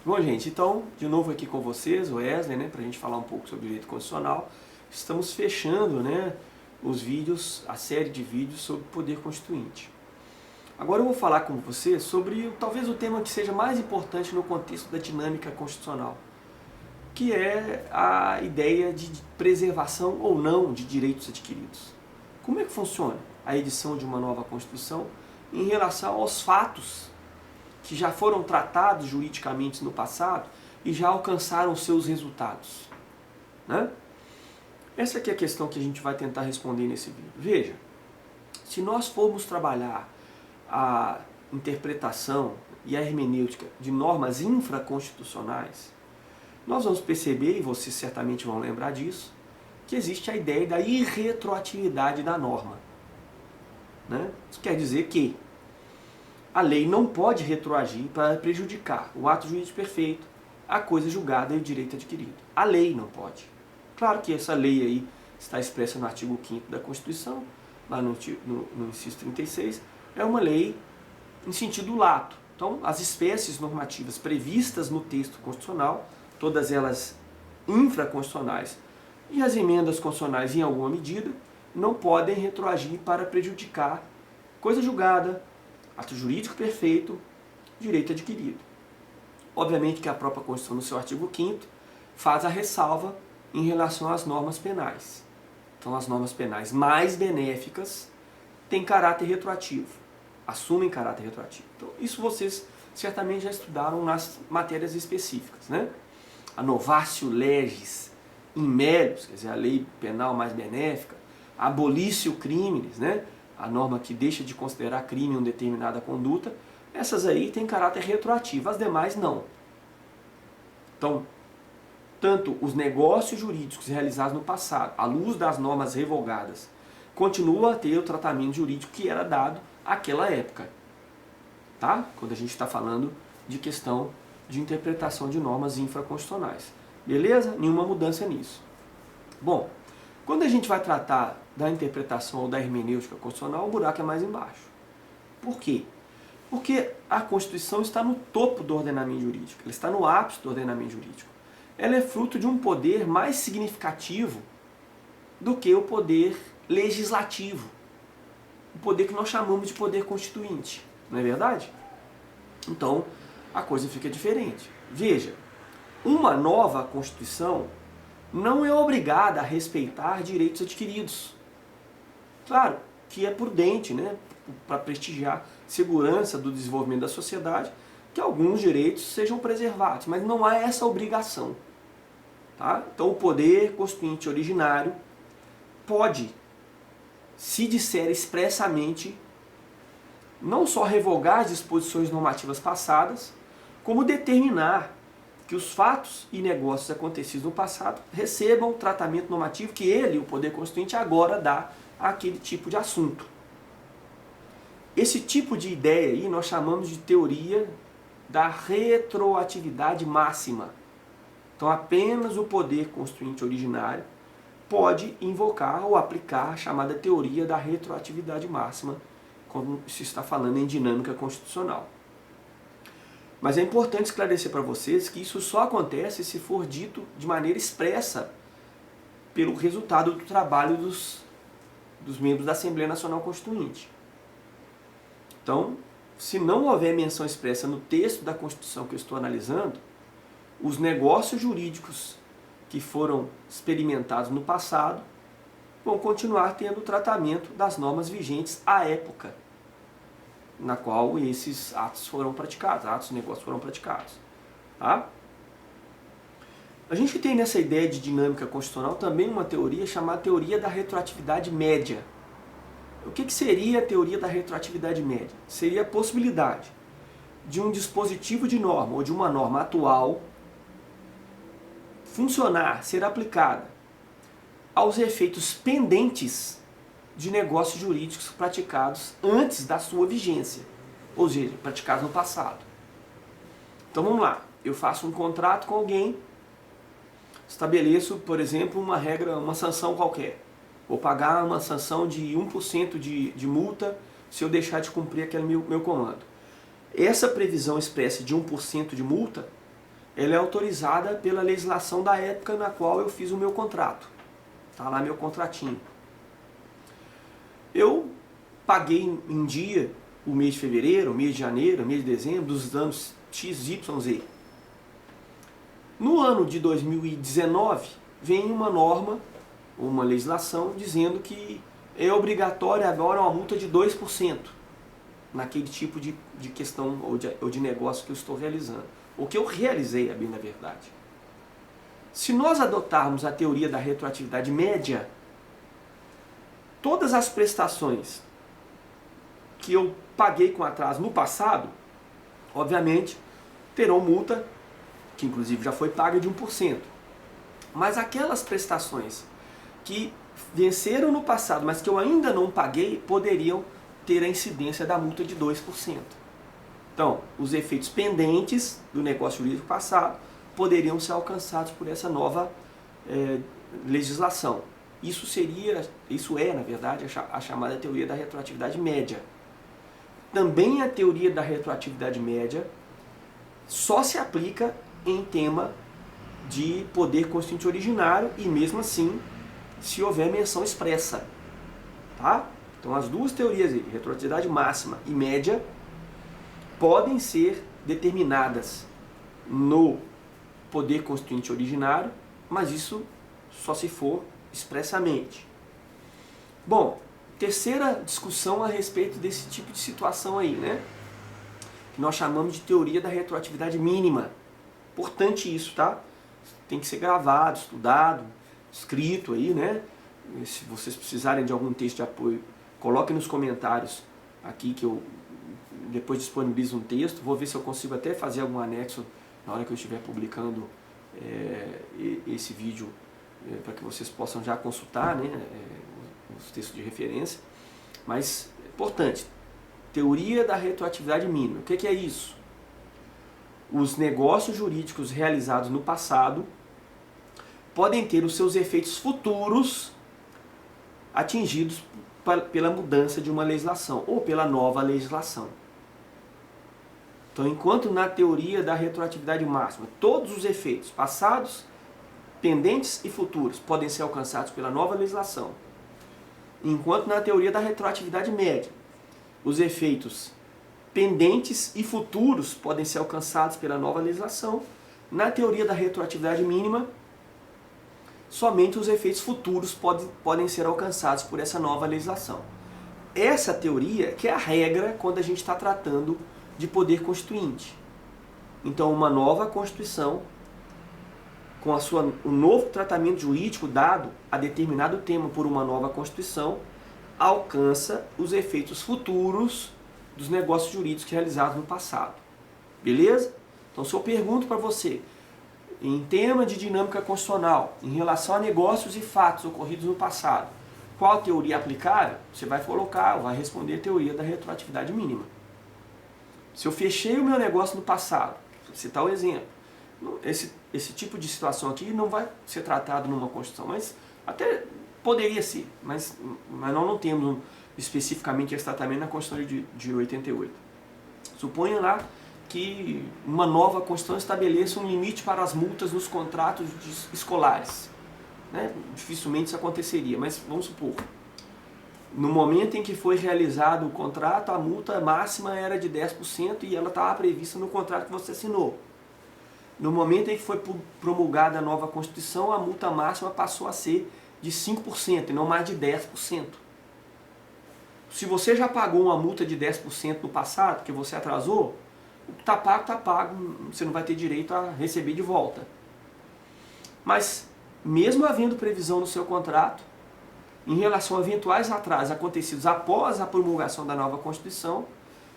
Bom, gente, então, de novo aqui com vocês, o Wesley, né, para a gente falar um pouco sobre direito constitucional. Estamos fechando, né, os vídeos, a série de vídeos sobre poder constituinte. Agora eu vou falar com você sobre talvez o tema que seja mais importante no contexto da dinâmica constitucional, que é a ideia de preservação ou não de direitos adquiridos. Como é que funciona a edição de uma nova Constituição em relação aos fatos que já foram tratados juridicamente no passado e já alcançaram seus resultados, né? Essa aqui é a questão que a gente vai tentar responder nesse vídeo. Veja, se nós formos trabalhar a interpretação e a hermenêutica de normas infraconstitucionais, nós vamos perceber, e vocês certamente vão lembrar disso, que existe a ideia da irretroatividade da norma, né? Isso quer dizer que a lei não pode retroagir para prejudicar o ato jurídico perfeito, a coisa julgada e o direito adquirido. A lei não pode. Claro que essa lei aí está expressa no artigo 5º da Constituição, lá no inciso 36, é uma lei em sentido lato. Então, as espécies normativas previstas no texto constitucional, todas elas infraconstitucionais, e as emendas constitucionais em alguma medida, não podem retroagir para prejudicar coisa julgada, ato jurídico perfeito, direito adquirido. Obviamente que a própria Constituição, no seu artigo 5º, faz a ressalva em relação às normas penais. Então, as normas penais mais benéficas têm caráter retroativo, assumem caráter retroativo. Então, isso vocês certamente já estudaram nas matérias específicas, né? A novatio legis in melius, quer dizer, a lei penal mais benéfica, a abolitio criminis, né? A norma que deixa de considerar crime uma determinada conduta, essas aí têm caráter retroativo, as demais não. Então, tanto os negócios jurídicos realizados no passado, à luz das normas revogadas, continuam a ter o tratamento jurídico que era dado àquela época. Tá? Quando a gente está falando de questão de interpretação de normas infraconstitucionais. Beleza? Nenhuma mudança nisso. Bom, quando a gente vai tratar da interpretação ou da hermenêutica constitucional, o buraco é mais embaixo. Por quê? Porque a Constituição está no topo do ordenamento jurídico, ela está no ápice do ordenamento jurídico. Ela é fruto de um poder mais significativo do que o poder legislativo, o poder que nós chamamos de poder constituinte, não é verdade? Então, a coisa fica diferente. Veja, uma nova Constituição não é obrigada a respeitar direitos adquiridos. Claro que é prudente, né, para prestigiar a segurança do desenvolvimento da sociedade, que alguns direitos sejam preservados, mas não há essa obrigação. Tá? Então o poder constituinte originário pode, se disser expressamente, não só revogar as disposições normativas passadas, como determinar que os fatos e negócios acontecidos no passado recebam o tratamento normativo que ele, o poder constituinte, agora dá àquele tipo de assunto. Esse tipo de ideia aí nós chamamos de teoria da retroatividade máxima. Então apenas o poder constituinte originário pode invocar ou aplicar a chamada teoria da retroatividade máxima, quando se está falando em dinâmica constitucional. Mas é importante esclarecer para vocês que isso só acontece se for dito de maneira expressa pelo resultado do trabalho dos membros da Assembleia Nacional Constituinte. Então, se não houver menção expressa no texto da Constituição que eu estou analisando, os negócios jurídicos que foram experimentados no passado vão continuar tendo o tratamento das normas vigentes à época na qual esses atos foram praticados, atos e negócios foram praticados. Tá? A gente tem nessa ideia de dinâmica constitucional também uma teoria chamada teoria da retroatividade média. O que seria a teoria da retroatividade média? Seria a possibilidade de um dispositivo de norma ou de uma norma atual funcionar, ser aplicada aos efeitos pendentes de negócios jurídicos praticados antes da sua vigência, ou seja, praticados no passado. Então vamos lá, eu faço um contrato com alguém, estabeleço, por exemplo, uma regra, uma sanção qualquer. Vou pagar uma sanção de 1% de multa se eu deixar de cumprir aquele meu comando. Essa previsão expressa de 1% de multa ela é autorizada pela legislação da época na qual eu fiz o meu contrato. Está lá meu contratinho. Eu paguei em dia o mês de fevereiro, o mês de janeiro, o mês de dezembro, dos anos X, Y, Z. No ano de 2019, vem uma norma, uma legislação, dizendo que é obrigatória agora uma multa de 2% naquele tipo de questão ou de negócio que eu estou realizando. O que eu realizei, é bem na verdade. Se nós adotarmos a teoria da retroatividade média, todas as prestações que eu paguei com atraso no passado, obviamente, terão multa, que inclusive já foi paga, de 1%. Mas aquelas prestações que venceram no passado, mas que eu ainda não paguei, poderiam ter a incidência da multa de 2%. Então, os efeitos pendentes do negócio jurídico passado poderiam ser alcançados por essa nova legislação. Isso é, na verdade, a chamada teoria da retroatividade média. Também a teoria da retroatividade média só se aplica em tema de poder constituinte originário e mesmo assim se houver menção expressa. Tá? Então as duas teorias, retroatividade máxima e média, podem ser determinadas no poder constituinte originário, mas isso só se for expressamente. Bom, terceira discussão a respeito desse tipo de situação aí, né? Que nós chamamos de teoria da retroatividade mínima. Importante isso, tá? Tem que ser gravado, estudado, escrito aí, né? E se vocês precisarem de algum texto de apoio, coloquem nos comentários aqui que eu depois disponibilizo um texto. Vou ver se eu consigo até fazer algum anexo na hora que eu estiver publicando esse vídeo, para que vocês possam já consultar, né, os textos de referência. Mas, importante, teoria da retroatividade mínima. O que é isso? Os negócios jurídicos realizados no passado podem ter os seus efeitos futuros atingidos pela mudança de uma legislação ou pela nova legislação. Então, enquanto na teoria da retroatividade máxima, todos os efeitos passados, pendentes e futuros podem ser alcançados pela nova legislação, enquanto na teoria da retroatividade média, os efeitos pendentes e futuros podem ser alcançados pela nova legislação, na teoria da retroatividade mínima, somente os efeitos futuros podem ser alcançados por essa nova legislação. Essa teoria que é a regra quando a gente está tratando de poder constituinte. Então, uma nova Constituição, com o novo tratamento jurídico dado a determinado tema por uma nova Constituição, alcança os efeitos futuros dos negócios jurídicos realizados no passado. Beleza? Então, se eu pergunto para você, em tema de dinâmica constitucional, em relação a negócios e fatos ocorridos no passado, qual teoria aplicável? Você vai colocar, vai responder a teoria da retroatividade mínima. Se eu fechei o meu negócio no passado, vou citar o exemplo, esse tipo de situação aqui não vai ser tratado numa Constituição, mas até poderia ser, mas nós não temos especificamente esse tratamento na Constituição de 88. Suponha lá que uma nova Constituição estabeleça um limite para as multas nos contratos escolares. Né? Dificilmente isso aconteceria, mas vamos supor. No momento em que foi realizado o contrato, a multa máxima era de 10% e ela estava prevista no contrato que você assinou. No momento em que foi promulgada a nova Constituição, a multa máxima passou a ser de 5% e não mais de 10%. Se você já pagou uma multa de 10% no passado, que você atrasou, o que está pago, você não vai ter direito a receber de volta. Mas, mesmo havendo previsão no seu contrato, em relação a eventuais atrasos acontecidos após a promulgação da nova Constituição,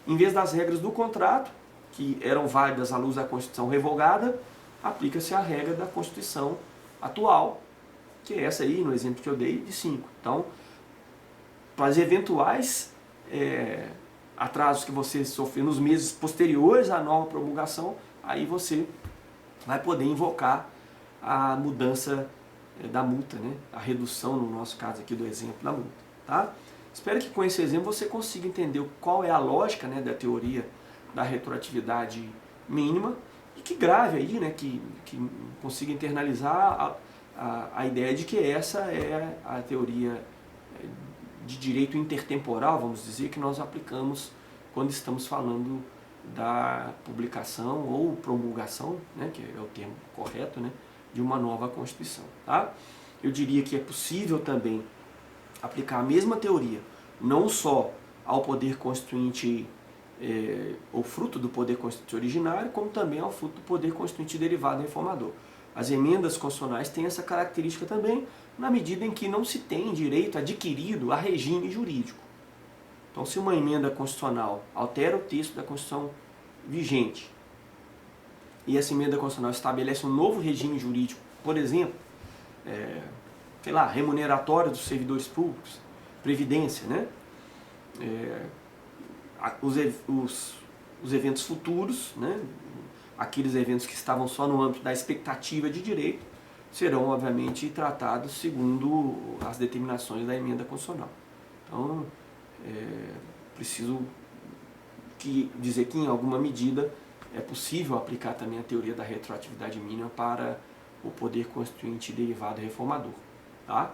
em vez das regras do contrato, que eram válidas à luz da Constituição revogada, aplica-se a regra da Constituição atual, que é essa aí, no exemplo que eu dei, de 5. Então, para os eventuais atrasos que você sofreu nos meses posteriores à nova promulgação, aí você vai poder invocar a mudança da multa, né? A redução, no nosso caso aqui, do exemplo da multa. Tá? Espero que com esse exemplo você consiga entender qual é a lógica, né, da teoria da retroatividade mínima e que grave aí, né, que consiga internalizar a ideia de que essa é a teoria de direito intertemporal, vamos dizer, que nós aplicamos quando estamos falando da publicação ou promulgação, né, que é o termo correto, né, de uma nova Constituição. Tá? Eu diria que é possível também aplicar a mesma teoria, não só ao poder constituinte, ou fruto do poder constituinte originário, como também ao fruto do poder constituinte derivado reformador. As emendas constitucionais têm essa característica também, na medida em que não se tem direito adquirido a regime jurídico. Então, se uma emenda constitucional altera o texto da Constituição vigente e essa emenda constitucional estabelece um novo regime jurídico, por exemplo, sei lá, remuneratório dos servidores públicos, previdência, né? Os eventos futuros, né? Aqueles eventos que estavam só no âmbito da expectativa de direito, serão, obviamente, tratados segundo as determinações da emenda constitucional. Então, preciso dizer que, em alguma medida, é possível aplicar também a teoria da retroatividade mínima para o poder constituinte derivado reformador. Tá?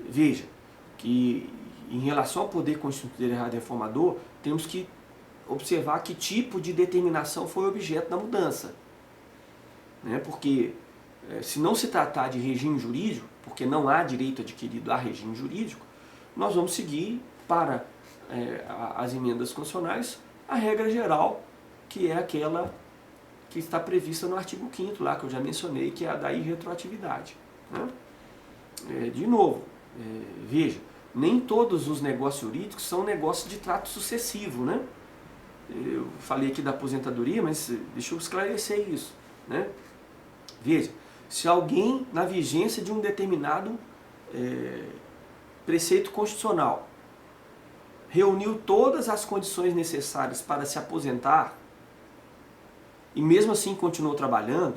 Veja que, em relação ao poder constituinte derivado reformador, temos que observar que tipo de determinação foi objeto da mudança. Né? Porque, se não se tratar de regime jurídico, porque não há direito adquirido a regime jurídico, nós vamos seguir para as emendas constitucionais a regra geral, que é aquela que está prevista no artigo 5º, lá que eu já mencionei, que é a da irretroatividade. Né? De novo, veja, nem todos os negócios jurídicos são negócios de trato sucessivo. Né? Eu falei aqui da aposentadoria, mas deixa eu esclarecer isso. Né? Veja, se alguém, na vigência de um determinado preceito constitucional, reuniu todas as condições necessárias para se aposentar e mesmo assim continuou trabalhando,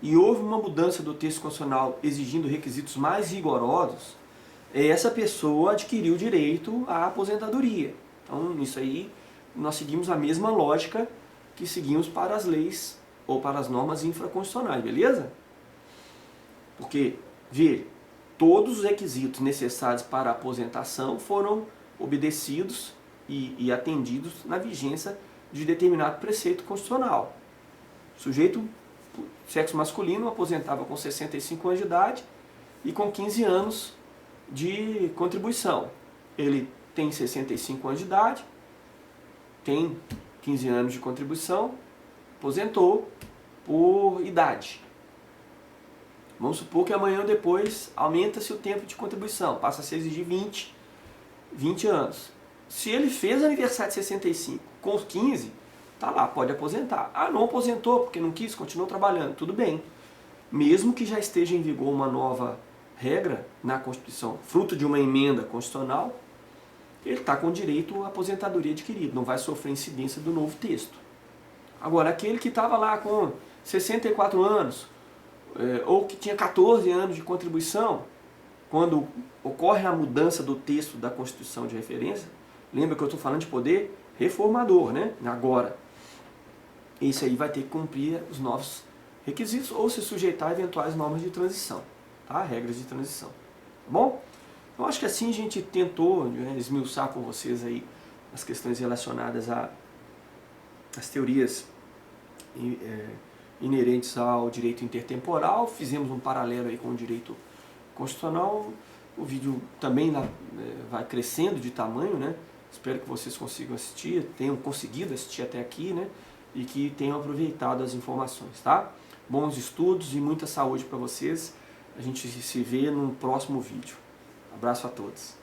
e houve uma mudança do texto constitucional exigindo requisitos mais rigorosos, essa pessoa adquiriu direito à aposentadoria. Então, isso aí, nós seguimos a mesma lógica que seguimos para as leis ou para as normas infraconstitucionais, beleza? Porque, veja, todos os requisitos necessários para a aposentação foram obedecidos e atendidos na vigência de determinado preceito constitucional. O sujeito, sexo masculino, aposentava com 65 anos de idade e com 15 anos de contribuição. Ele tem 65 anos de idade, tem 15 anos de contribuição, aposentou por idade. Vamos supor que amanhã ou depois aumenta-se o tempo de contribuição, passa a se exigir 20 anos. Se ele fez aniversário de 65 com 15, tá lá, pode aposentar. Ah, não aposentou porque não quis, continuou trabalhando, tudo bem. Mesmo que já esteja em vigor uma nova regra na Constituição, fruto de uma emenda constitucional, ele está com direito à aposentadoria adquirida, não vai sofrer incidência do novo texto. Agora, aquele que estava lá com 64 anos, ou que tinha 14 anos de contribuição, quando ocorre a mudança do texto da Constituição de referência, lembra que eu estou falando de poder reformador, né? Agora, esse aí vai ter que cumprir os novos requisitos ou se sujeitar a eventuais normas de transição, tá? Regras de transição. Tá bom? Eu acho que assim a gente tentou, né, esmiuçar com vocês aí as questões relacionadas às teorias inerentes ao direito intertemporal, fizemos um paralelo aí com o direito constitucional. O vídeo também vai crescendo de tamanho, né? Espero que vocês consigam assistir, tenham conseguido assistir até aqui, né? E que tenham aproveitado as informações, tá? Bons estudos e muita saúde para vocês. A gente se vê no próximo vídeo. Abraço a todos.